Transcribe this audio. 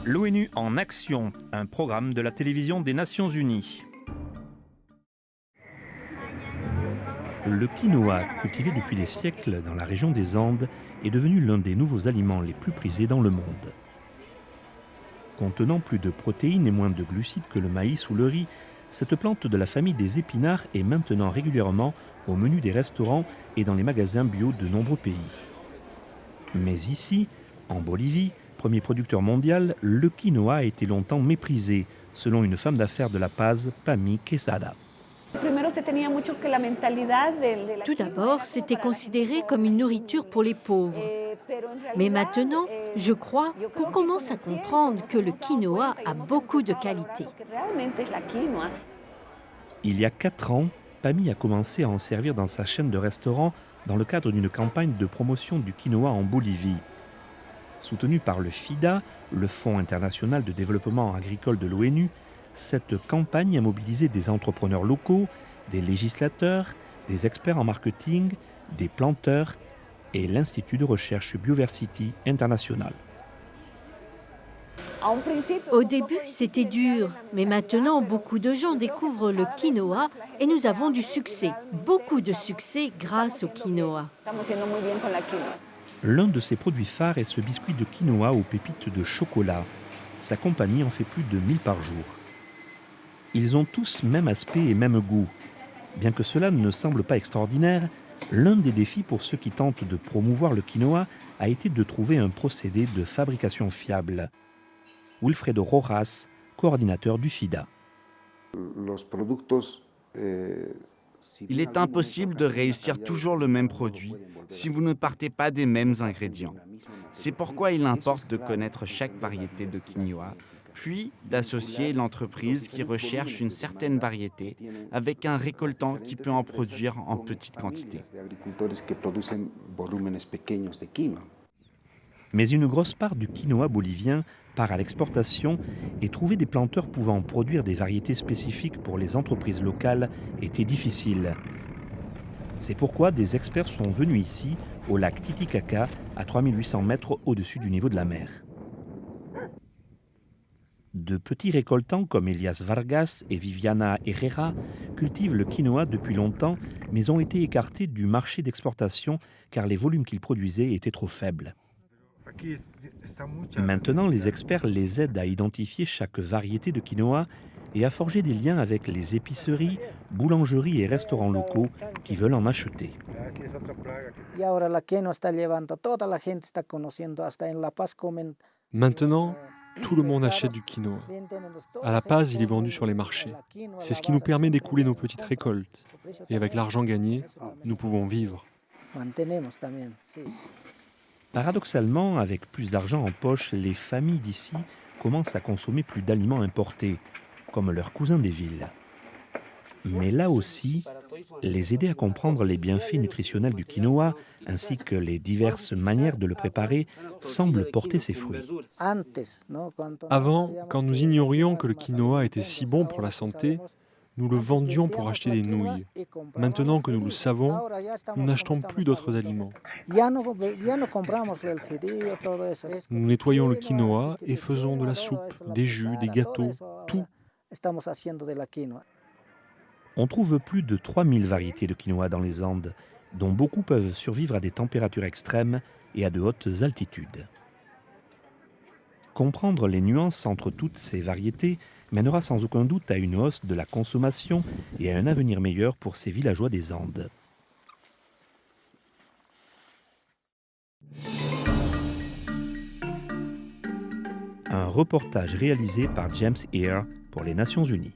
L'ONU en action, un programme de la télévision des Nations Unies. Le quinoa, cultivé depuis des siècles dans la région des Andes, est devenu l'un des nouveaux aliments les plus prisés dans le monde. Contenant plus de protéines et moins de glucides que le maïs ou le riz, cette plante de la famille des épinards est maintenant régulièrement au menu des restaurants et dans les magasins bio de nombreux pays. Mais ici, en Bolivie, premier producteur mondial, le quinoa a été longtemps méprisé, selon une femme d'affaires de La Paz, Pami Quesada. Tout d'abord, c'était considéré comme une nourriture pour les pauvres. Mais maintenant, je crois qu'on commence à comprendre que le quinoa a beaucoup de qualités. Il y a 4 ans, Pami a commencé à en servir dans sa chaîne de restaurants dans le cadre d'une campagne de promotion du quinoa en Bolivie. Soutenue par le FIDA, le Fonds international de développement agricole de l'ONU, cette campagne a mobilisé des entrepreneurs locaux, des législateurs, des experts en marketing, des planteurs et l'Institut de recherche Bioversity International. Au début, c'était dur, mais maintenant, beaucoup de gens découvrent le quinoa et nous avons du succès, beaucoup de succès grâce au quinoa. L'un de ses produits phares est ce biscuit de quinoa aux pépites de chocolat. Sa compagnie en fait plus de 1000 par jour. Ils ont tous même aspect et même goût. Bien que cela ne semble pas extraordinaire, l'un des défis pour ceux qui tentent de promouvoir le quinoa a été de trouver un procédé de fabrication fiable. Wilfredo Rojas, coordinateur du FIDA. Il est impossible de réussir toujours le même produit si vous ne partez pas des mêmes ingrédients. C'est pourquoi il importe de connaître chaque variété de quinoa, puis d'associer l'entreprise qui recherche une certaine variété avec un récoltant qui peut en produire en petite quantité. Mais une grosse part du quinoa bolivien part à l'exportation et trouver des planteurs pouvant produire des variétés spécifiques pour les entreprises locales était difficile. C'est pourquoi des experts sont venus ici, au lac Titicaca, à 3800 mètres au-dessus du niveau de la mer. De petits récoltants comme Elias Vargas et Viviana Herrera cultivent le quinoa depuis longtemps, mais ont été écartés du marché d'exportation car les volumes qu'ils produisaient étaient trop faibles. Maintenant, les experts les aident à identifier chaque variété de quinoa et à forger des liens avec les épiceries, boulangeries et restaurants locaux qui veulent en acheter. Maintenant, tout le monde achète du quinoa. À La Paz, il est vendu sur les marchés. C'est ce qui nous permet d'écouler nos petites récoltes. Et avec l'argent gagné, nous pouvons vivre. Paradoxalement, avec plus d'argent en poche, les familles d'ici commencent à consommer plus d'aliments importés, comme leurs cousins des villes. Mais là aussi, les aider à comprendre les bienfaits nutritionnels du quinoa, ainsi que les diverses manières de le préparer, semble porter ses fruits. Avant, quand nous ignorions que le quinoa était si bon pour la santé, nous le vendions pour acheter des nouilles. Maintenant que nous le savons, nous n'achetons plus d'autres aliments. Nous nettoyons le quinoa et faisons de la soupe, des jus, des gâteaux, tout. On trouve plus de 3000 variétés de quinoa dans les Andes, dont beaucoup peuvent survivre à des températures extrêmes et à de hautes altitudes. Comprendre les nuances entre toutes ces variétés mènera sans aucun doute à une hausse de la consommation et à un avenir meilleur pour ces villageois des Andes. Un reportage réalisé par James Eyre pour les Nations Unies.